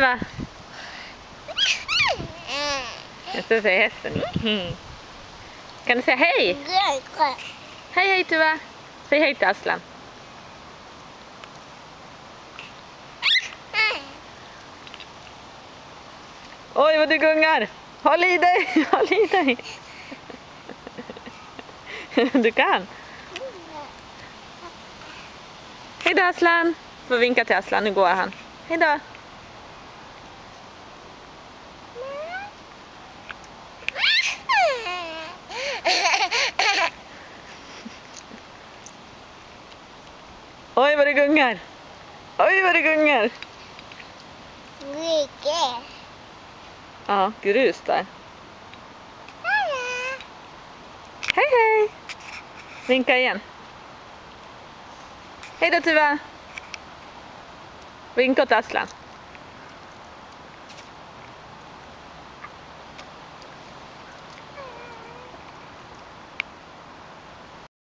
Tuva. Jag ska säga hästen. Kan du säga hej? Hej hej Tuva. Säg hej till Aslan. Oj vad du gungar. Håll i dig. Håll i dig. Du kan. Hej då Aslan. Får vinka till Aslan. Nu går han. Hej då. Oj vad det gungar. Oj vad det gungar. Ja, grus där. Hej hej. Vinka igen. Hej då Tuva. Vinka åt Aslan.